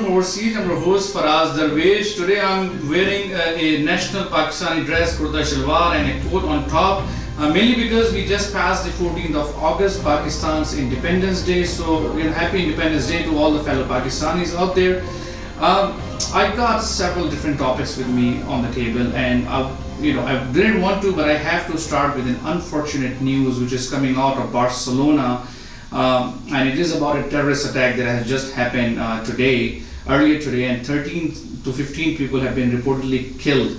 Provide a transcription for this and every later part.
from overseas. I'm your host Faraz Darvesh. Today I'm wearing a national Pakistani dress, kurta shalwar and a coat on top. Mainly because we just passed the 14th of August, Pakistan's Independence Day. So, happy Independence Day to all the fellow Pakistanis out there. I got several different topics with me on the table, and I didn't want to, but I have to start with an unfortunate news which is coming out of Barcelona, and it is about a terrorist attack that has just happened earlier today, and 13 to 15 people have been reportedly killed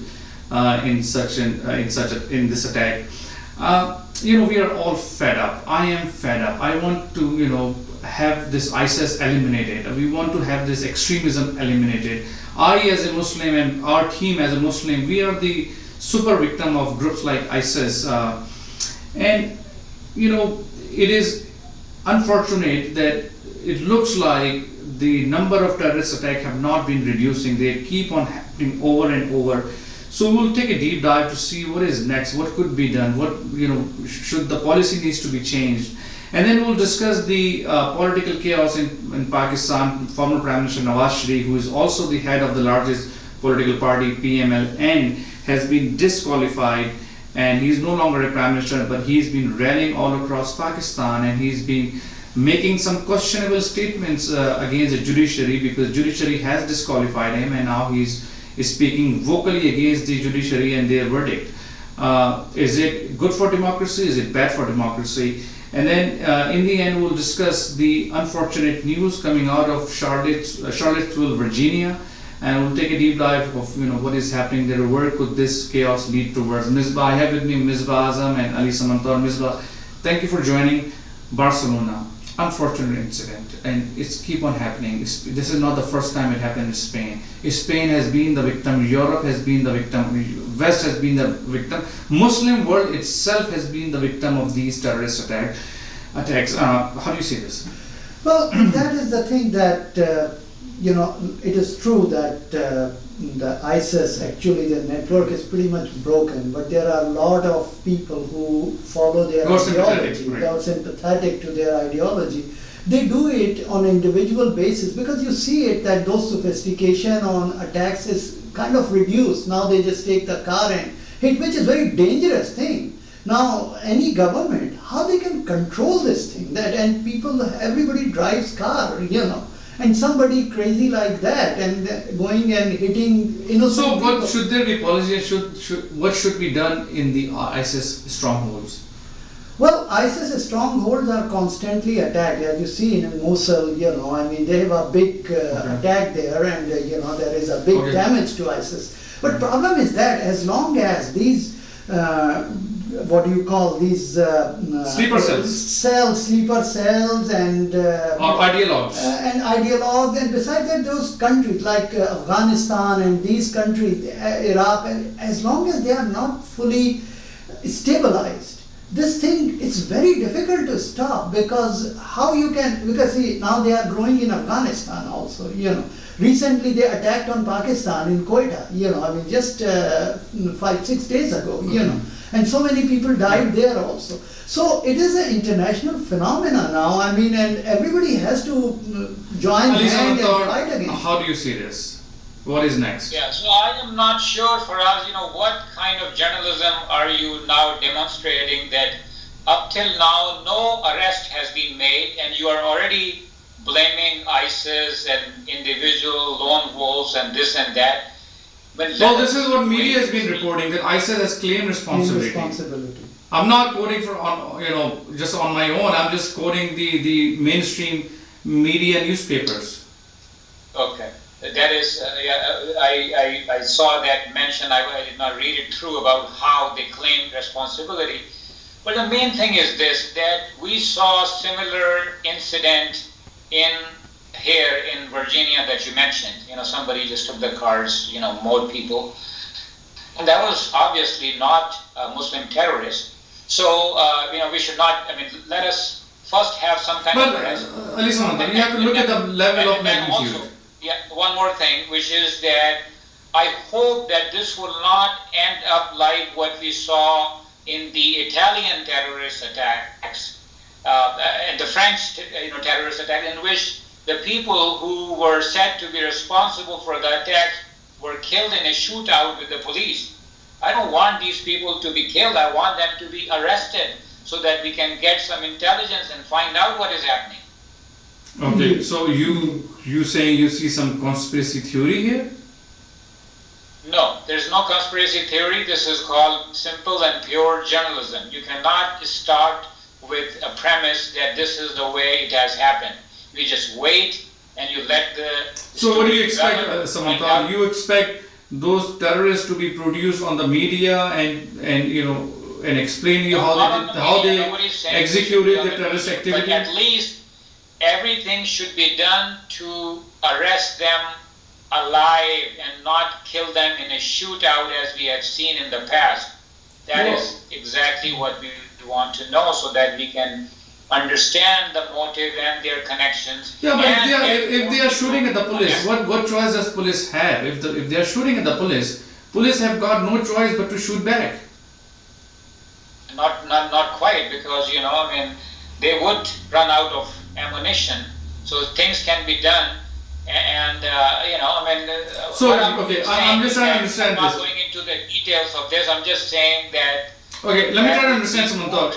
in this attack. We are all fed up. I am fed up. I want to, have this ISIS eliminated. We want to have this extremism eliminated. I, as a Muslim, and our team as a Muslim, we are the super victim of groups like ISIS. And it is unfortunate that it looks like the number of terrorist attacks have not been reducing. They keep on happening over and over. So we'll take a deep dive to see what is next, what could be done, what should the policy needs to be changed. And then we'll discuss the political chaos in Pakistan. Former Prime Minister Nawaz Sharif, who is also the head of the largest political party, PMLN, has been disqualified, and he's no longer a Prime Minister, but he's been rallying all across Pakistan, and he's been making some questionable statements against the judiciary, because judiciary has disqualified him, and now he's speaking vocally against the judiciary and their verdict. Is it good for democracy? Is it bad for democracy? And then in the end, we'll discuss the unfortunate news coming out of Charlottesville, Virginia, and we'll take a deep dive of what is happening there. Where could this chaos lead towards? Misbah, I have with me Misbah Azam and Ali Cemendtaur. Misbah, thank you for joining. Barcelona, unfortunate incident, and it's keep on happening. This is not the first time it happened in Spain. Spain has been the victim. Europe has been the victim. West has been the victim. Muslim world itself has been the victim of these terrorist attacks. How do you see this? Well, that is the thing that it is true that the ISIS, actually the network is pretty much broken, but there are a lot of people who follow their ideology, right. They are sympathetic to their ideology. They do it on an individual basis, because you see it that those sophistication on attacks is kind of reduced. Now they just take the car and hit, which is a very dangerous thing. Now any government, how they can control this thing, everybody drives car, and somebody crazy like that and going and hitting innocent So people. what should there be policy? What should be done in the ISIS strongholds? Well, ISIS strongholds are constantly attacked. As you see in Mosul, they have a big attack there, and there is a big damage to ISIS. But problem is that as long as these sleeper sleeper cells and ideologues, and besides that, those countries like Afghanistan and these countries, Iraq, as long as they are not fully stabilized, this thing is very difficult to stop, because see, now they are growing in Afghanistan also, Recently they attacked on Pakistan in Quetta, just 5-6 days ago, and so many people died there also. So it is an international phenomenon now, and everybody has to join hand and fight against it. How do you see this? What is next? Yeah, so I am not sure, Faraz, what kind of journalism are you now demonstrating that up till now no arrest has been made, and you are already blaming ISIS and individual lone wolves and this and that. So this is what media has been reporting, that ISIS has claimed responsibility. I'm not quoting just on my own. I'm just quoting the mainstream media newspapers. Okay. That is, I saw that mention. I did not read it through about how they claimed responsibility. But the main thing is this, that we saw similar incident here in Virginia that you mentioned. Somebody just took the cars, mowed people. And that was obviously not a Muslim terrorist. So, we should not, let us first have some kind of arrest. Listen, you have to look at the level of magnitude. Also, one more thing, which is that I hope that this will not end up like what we saw in the Italian terrorist attacks, and the French terrorist attack, in which the people who were said to be responsible for the attack were killed in a shootout with the police. I don't want these people to be killed. I want them to be arrested so that we can get some intelligence and find out what is happening. Okay, so you saying you see some conspiracy theory here? No, there's no conspiracy theory. This is called simple and pure journalism. You cannot start with a premise that this is the way it has happened. You just wait and you let the... So what do you expect, Cemendtaur? You expect those terrorists to be produced on the media and you know and explain you how they executed the terrorist activity? But at least everything should be done to arrest them alive and not kill them in a shootout as we have seen in the past. That is exactly what we want to know so that we can understand the motive and their connections. Yeah, but if they are shooting at the police, what choice does police have? If they are shooting at the police have got no choice but to shoot back. Not quite, because you know, I mean, they would run out of ammunition, so things can be done, and you know, I mean. So okay, I'm just trying to understand this. I'm not going into the details of this. I'm just saying that. Okay, let me try to understand, Cemendtaur.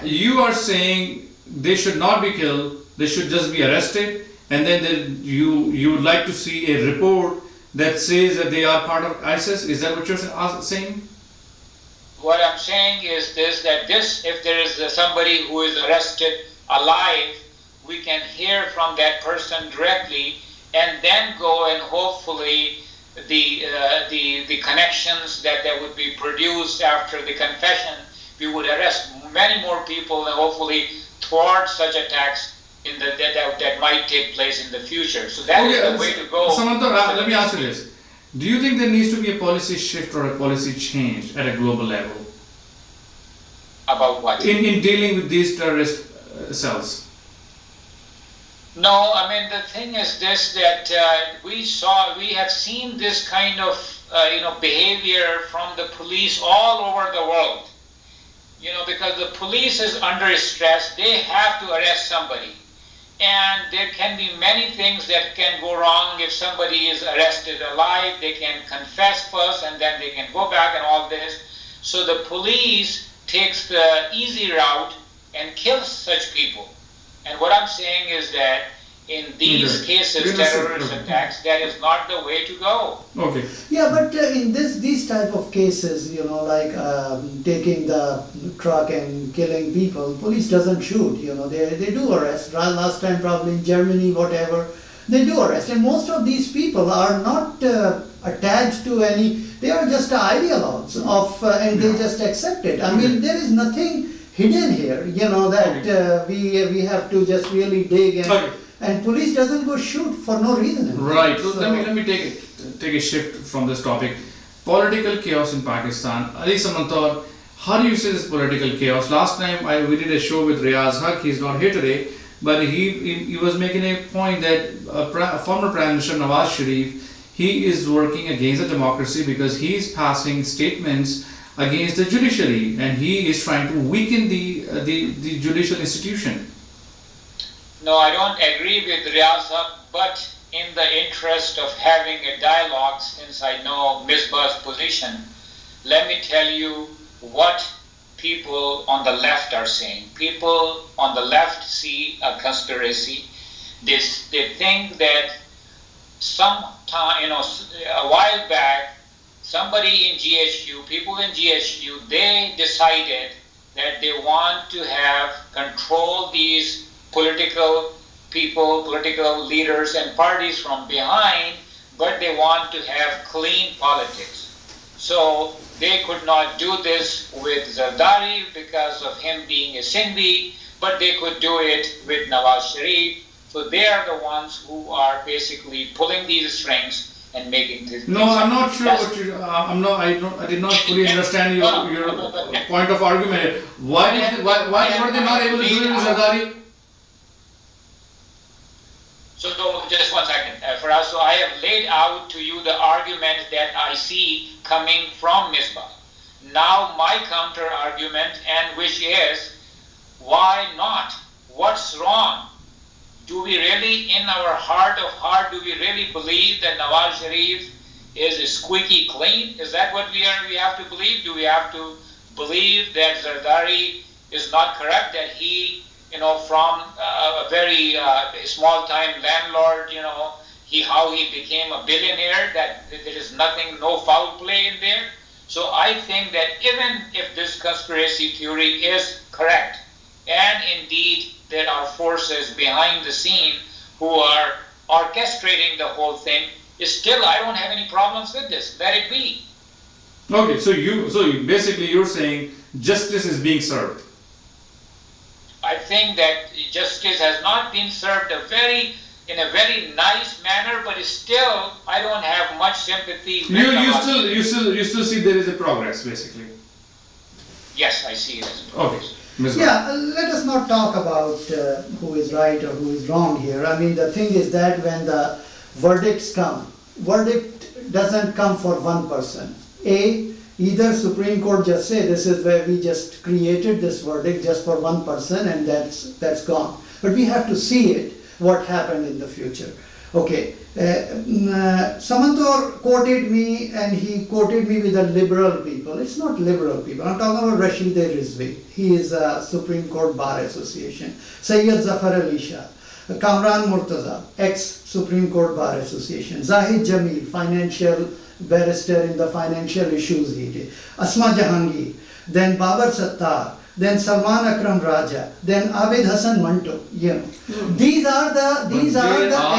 You are saying they should not be killed, they should just be arrested, and then you would like to see a report that says that they are part of ISIS? Is that what you're saying? What I'm saying is this, that if there is somebody who is arrested alive, we can hear from that person directly, and then go and hopefully the connections that would be produced after the confession, we would arrest many more people and hopefully thwart such attacks that might take place in the future. So that is the way to go. Cemendtaur, let me ask you this. Do you think there needs to be a policy shift or a policy change at a global level? About what? In dealing with these terrorist cells? No, I mean, the thing is this, that we have seen this kind of behavior from the police all over the world. You know, because the police is under stress, they have to arrest somebody. And there can be many things that can go wrong if somebody is arrested alive. They can confess first and then they can go back and all this. So the police takes the easy route and kills such people. And what I'm saying is that in these cases, terrorist attacks, that is not the way to go. Okay. Yeah, but in these type of cases, you know, like taking the truck and killing people, police doesn't shoot. You know, they do arrest. Last time, probably in Germany, whatever, they do arrest. And most of these people are not attached to any. They are just ideologues of, and they just accept it. I mean, there is nothing hidden here. You know that we have to just really dig and. And police doesn't go shoot for no reason. Right. So let me take a shift from this topic. Political chaos in Pakistan. Ali Cemendtaur, how do you see this political chaos? Last time we did a show with Riyaz. He's not here today, but he was making a point that former Prime Minister Nawaz Sharif, he is working against the democracy because he is passing statements against the judiciary and he is trying to weaken the judicial institution. No, I don't agree with Riyaz, but in the interest of having a dialogue, since I know Misbah's position, let me tell you what people on the left are saying. People on the left see a conspiracy. They think that sometime, a while back, somebody in GHU, people in GHU, they decided that they want to have control these political people, political leaders and parties from behind, but they want to have clean politics. So they could not do this with Zardari because of him being a Sindhi, but they could do it with Nawaz Sharif. So they are the ones who are basically pulling these strings and making this. No, I'm not sure what you. I did not fully understand your point of argument. Why were they not able to do it with Zardari? So just one second, Faraz. So I have laid out to you the argument that I see coming from Misbah. Now my counter argument, and which is, why not? What's wrong? do we really, in our heart of heart, do we really believe that Nawaz Sharif is squeaky clean? Is that what we have to believe? Do we have to believe that Zardari is not correct, that he, from a very small-time landlord, how he became a billionaire, that there is nothing, no foul play in there? So I think that even if this conspiracy theory is correct, and indeed there are forces behind the scene who are orchestrating the whole thing, still I don't have any problems with this. Let it be. Okay, so basically you're saying justice is being served. I think that justice has not been served in a very nice manner, but still I don't have much sympathy. You still see there is a progress, basically. Yes, I see it as a progress. Okay. Misbah. Yeah, let us not talk about who is right or who is wrong here. I mean, the thing is that when the verdicts come, verdict doesn't come for one person. Either Supreme Court just say this is where we just created this verdict just for one person and that's gone. But we have to see it, what happened in the future. Okay, Cemendtaur quoted me and he quoted me with the liberal people. It's not liberal people. I'm talking about Rashid Rizvi. He is a Supreme Court Bar Association. Sayyid Zafar Ali Shah. Kamran Murtaza, ex-Supreme Court Bar Association. Zahid Jamil, financial barrister in the financial issues he did. Asma Jahangir. Then Babar Sattar. Then Salman Akram Raja, then Abid Hassan Manto, These are the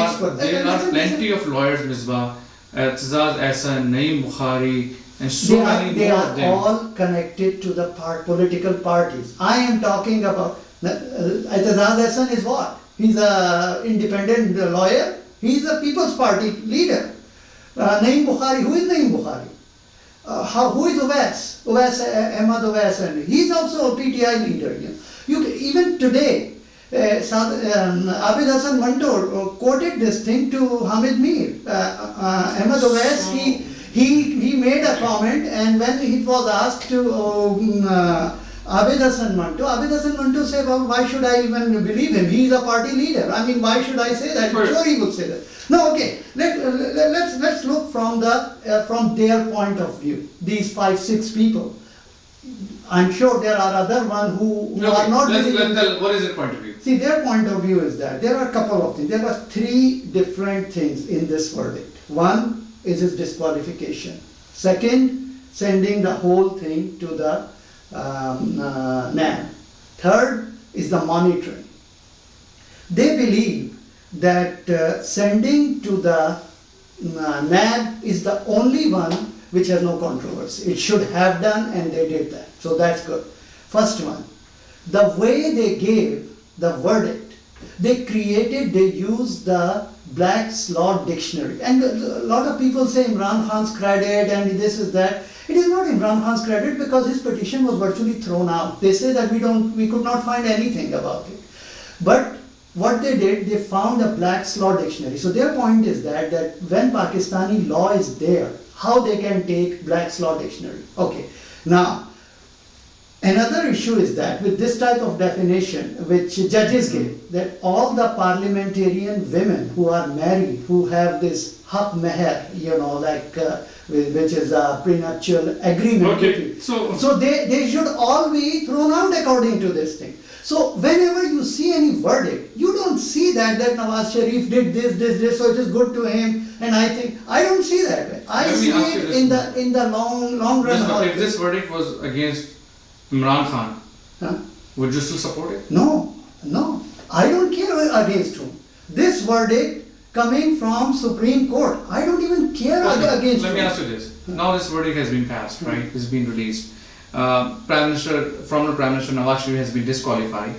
experts. There are plenty of lawyers, Misbah, Tizaz Ahsan, Naeem Bukhari, and so many they more are of them. all connected to the political parties. I am talking about, Tizaz Ahsan is what? He's an independent lawyer. He's a People's Party leader. Naeem Bukhari, who is Naeem Bukhari? Who is Uwais? Ahmad Uwais, and he's also a PTI leader. Even today, Abid Hassan Manto quoted this thing to Hamid Mir. Ahmad Uwais, he made a comment, and when he was asked to Abid Hassan Manto said, well, why should I even believe him? He's a party leader. I mean, why should I say that? Sure, he would say that. No, okay. Let's look from their point of view. These 5-6 people. I'm sure there are other ones who are not. What is their point of view? See, their point of view is that there are a couple of things. There were 3 different things in this verdict. One is his disqualification. Second, sending the whole thing to the NAB. Third is the monitoring. They believe that sending to the NAB is the only one which has no controversy. It should have done, and they did that. So that's good. First one, the way they gave the verdict, they used the Black's Law Dictionary. And a lot of people say Imran Khan's credit and this is that. It is not Imran Khan's credit because his petition was virtually thrown out. They say that we could not find anything about it. But what they did, they found a Black's Law Dictionary. So their point is that when Pakistani law is there, how they can take Black's Law Dictionary. Okay, now, another issue is that with this type of definition, which judges give, that all the parliamentarian women who are married, who have this haq meher, which is a prenuptial agreement. Okay, so they should all be thrown out according to this thing. So whenever you see any verdict, you don't see that Nawaz Sharif did this, so it is good to him. And I don't see that way. I see it in the long run. If this verdict was against Imran Khan, would you still support it? No. I don't care against whom. This verdict coming from Supreme Court, I don't even care against Let me ask you this. Now this verdict has been passed, right? It's been released. Former Prime Minister Nawaz Sharif has been disqualified.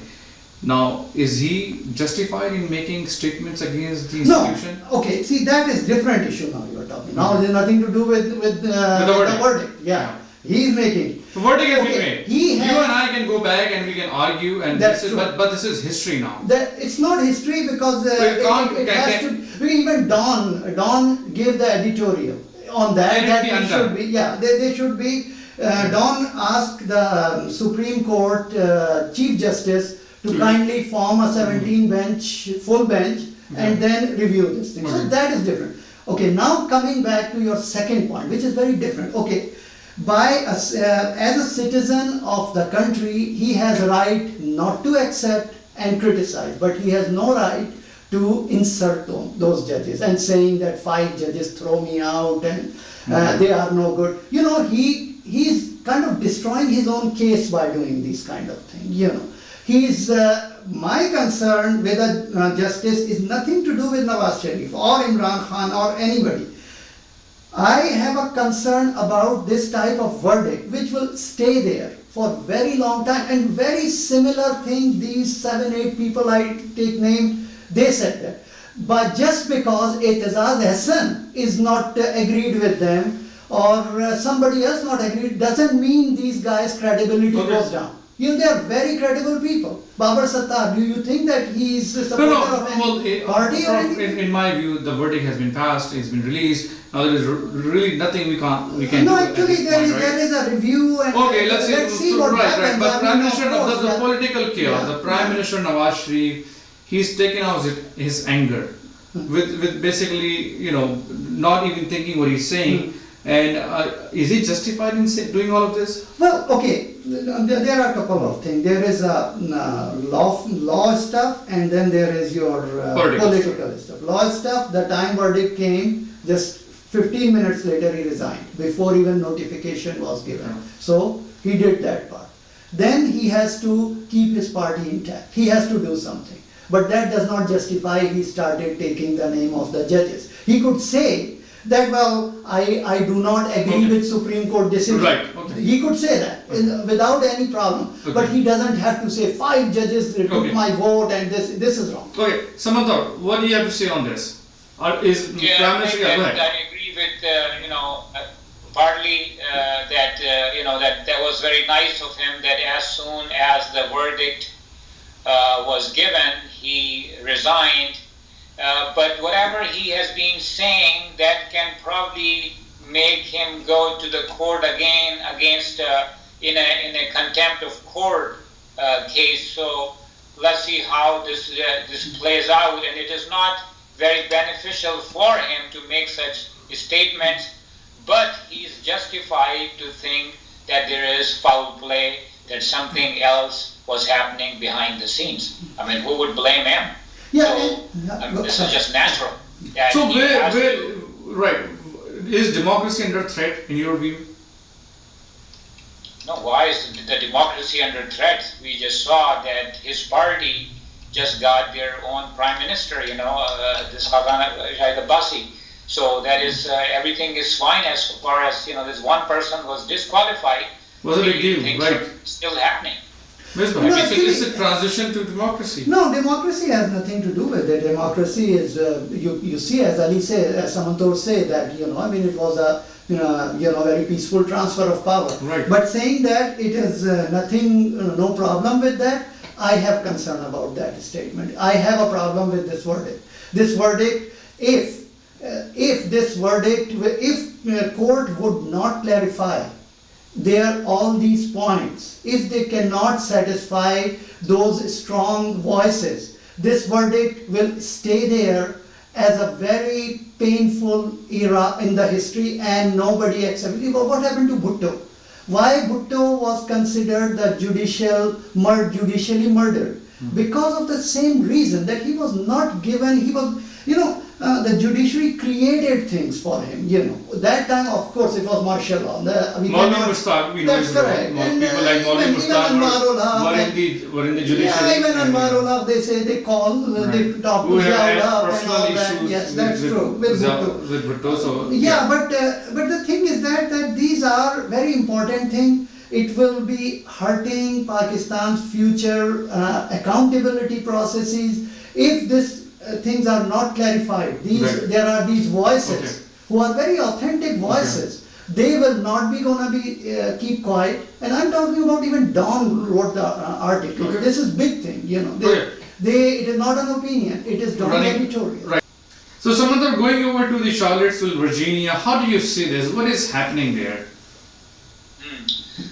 Now, is he justified in making statements against the institution? No. Okay, see, that is different issue now you are talking. Now there's nothing to do with the verdict. Yeah. He is making. The verdict has been made. You and I can go back and we can argue, and but this is history now. It's not history because it has to. Even Don gave the editorial on that. They should be. Don asked the Supreme Court Chief Justice to kindly form a 17 bench, full bench, and then review this thing. So Okay. that is different. Okay, now coming back to your second point, which is very different. Okay, as a citizen of the country, he has a right not to accept and criticize, but he has no right to insult those judges and saying that 5 judges throw me out and they are no good. You know, he's kind of destroying his own case by doing these kind of things. You know, my concern with justice is nothing to do with Nawaz Sharif or Imran Khan or anybody. I have a concern about this type of verdict which will stay there for very long time, and very similar thing these 7-8 people I take name, they said that. But just because Etizaz Hassan is not agreed with them or somebody else not agreed, doesn't mean these guys' credibility goes down. You know, they are very credible people. Babar Sattar, do you think that he is a supporter of any party or anything? In my view, the verdict has been passed, it's been released. Now there is really nothing we can No, do. actually there is a review and Okay, let's see what happens. But Prime Minister, of the political chaos, the Prime yeah. Minister Nawaz Sharif, he's taken out his anger with basically, you know, not even thinking what he's saying. And is he justified in doing all of this? Well, okay, there are a couple of things. There is a law stuff, and then there is your political stuff. Law stuff, the time verdict came, just 15 minutes later he resigned, before even notification was given. So he did that part. Then he has to keep his party intact. He has to do something. But that does not justify he started taking the name of the judges. He could say that, well, I do not agree with Supreme Court decision. Right, okay. He could say that without any problem. Okay. But he doesn't have to say 5 judges took my vote and this is wrong. Okay, Cemendtaur, what do you have to say on this? Prime Minister, go ahead. I agree with partly that was very nice of him that as soon as the verdict was given, he resigned. But whatever he has been saying, that can probably make him go to the court again against in a contempt of court case. So let's see how this plays out. And it is not very beneficial for him to make such statements, but he is justified to think that there is foul play, that something else was happening behind the scenes. I mean, who would blame him? Yeah, This is just natural. So is democracy under threat in your view? No, why is the democracy under threat? We just saw that his party just got their own prime minister, this Hagan Abbasi. So that is, everything is fine as far as, this one person was disqualified. Was a big deal, right? Still happening. Misbah, it's a transition to democracy. No, democracy has nothing to do with it. Democracy is, you see, as Ali said, as Cemendtaur said, that, it was a, very peaceful transfer of power. Right. But saying that it is nothing, no problem with that, I have concern about that statement. I have a problem with this verdict. This verdict, if court would not clarify all these points, if they cannot satisfy those strong voices, this verdict will stay there as a very painful era in the history and nobody accepts it. What happened to Bhutto? Why Bhutto was considered the judicially murdered? Because of the same reason, that he was not given, the judiciary created things for him, That time, of course, it was martial law. Maulvi Mushtaq, we know That's is correct. right. People like Maulvi Mushtaq were in the judiciary. Even Anwarullah, they call, they talk to Who have had Ziaullah and personal all that. issues Yes, that's true. with Bhutto. So, But the thing is that these are very important things. It will be hurting Pakistan's future accountability processes if these things are not clarified. There are these voices who are very authentic voices. They will not be going to be keep quiet. And I'm talking about even Dawn wrote the article. This is big thing, it is not an opinion. It is Dawn editorial. Right. So, Cemendtaur, going over to the Charlottesville, Virginia, how do you see this? What is happening there?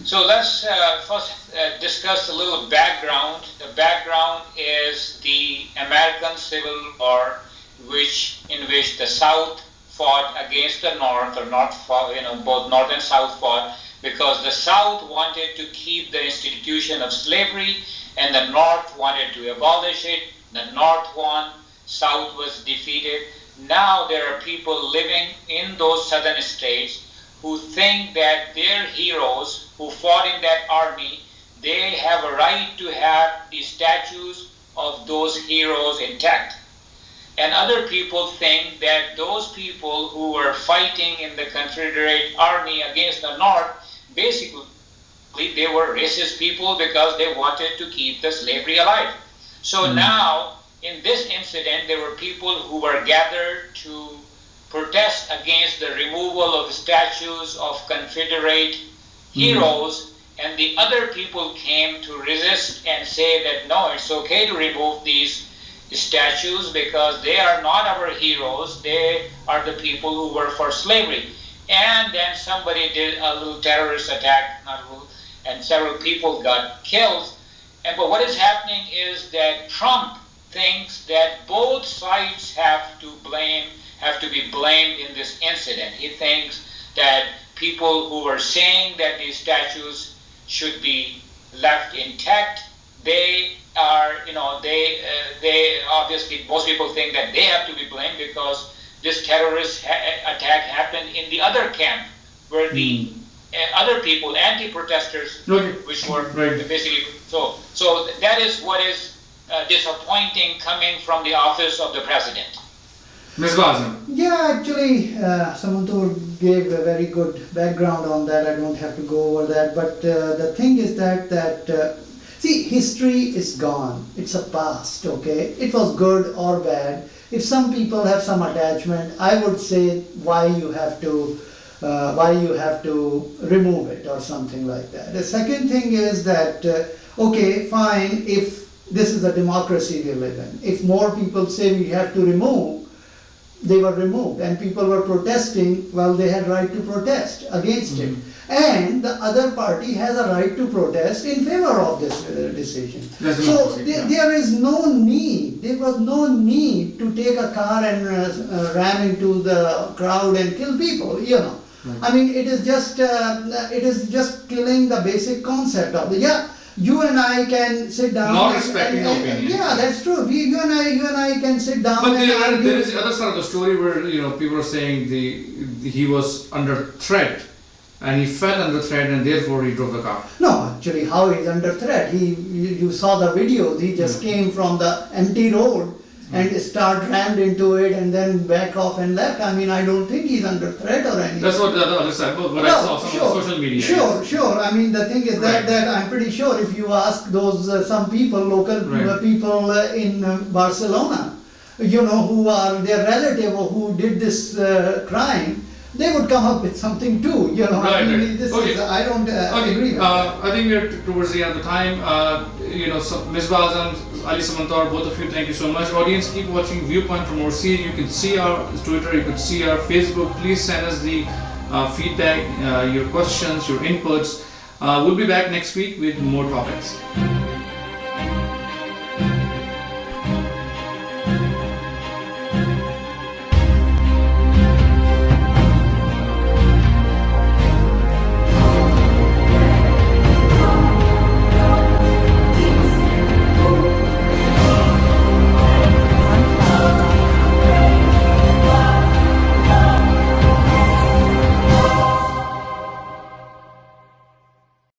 So let's first discuss a little background. The background is the American Civil War, in which the South fought against the North, or North fought, both North and South fought, because the South wanted to keep the institution of slavery, and the North wanted to abolish it. The North won, South was defeated. Now there are people living in those southern states who think that their heroes who fought in that army, they have a right to have the statues of those heroes intact. And other people think that those people who were fighting in the Confederate Army against the North, basically they were racist people because they wanted to keep the slavery alive. So now, in this incident, there were people who were gathered to protest against the removal of statues of Confederate heroes, and the other people came to resist and say that no, it's okay to remove these statues because they are not our heroes, they are the people who were for slavery. And then somebody did a little terrorist attack, and several people got killed. But what is happening is that Trump thinks that both sides have to be blamed in this incident. He thinks that people who were saying that these statues should be left intact, they are, they obviously, most people think that they have to be blamed because this terrorist attack happened in the other camp, where the other people, anti-protesters, which were basically, so that is what is disappointing coming from the office of the president. Misbah. Yeah, actually, Cemendtaur gave a very good background on that. I don't have to go over that. But the thing is that see, history is gone. It's a past, okay? It was good or bad. If some people have some attachment, I would say why you have to remove it or something like that. The second thing is that, okay, fine, if this is a democracy we live in, if more people say we have to remove, they were removed, and people were protesting, well, they had right to protest against it. And the other party has a right to protest in favor of this decision. So there was no need to take a car and ram into the crowd and kill people, I mean, it is just killing the basic concept of you and I can sit down. Not respecting opinion. Yeah, that's true. You and I can sit down. But there is the other side of the story where people are saying he was under threat, and he fell under threat, and therefore he drove the car. No, actually, how he's under threat? You saw the video. He just came from the empty road and rammed into it, and then back off and left. I mean, I don't think he's under threat or anything. That's what the other side. What I saw on social media. Sure. I mean, the thing is that I'm pretty sure if you ask those some people, local people in Barcelona, who are their relative or who did this crime, they would come up with something too. I mean, this is, I don't agree with that. I think we're towards the end of the time. Misbah and Ali Cemendtaur, both of you, thank you so much. Audience, keep watching Viewpoint from overseas. You can see our Twitter, you can see our Facebook. Please send us the feedback, your questions, your inputs. We'll be back next week with more topics.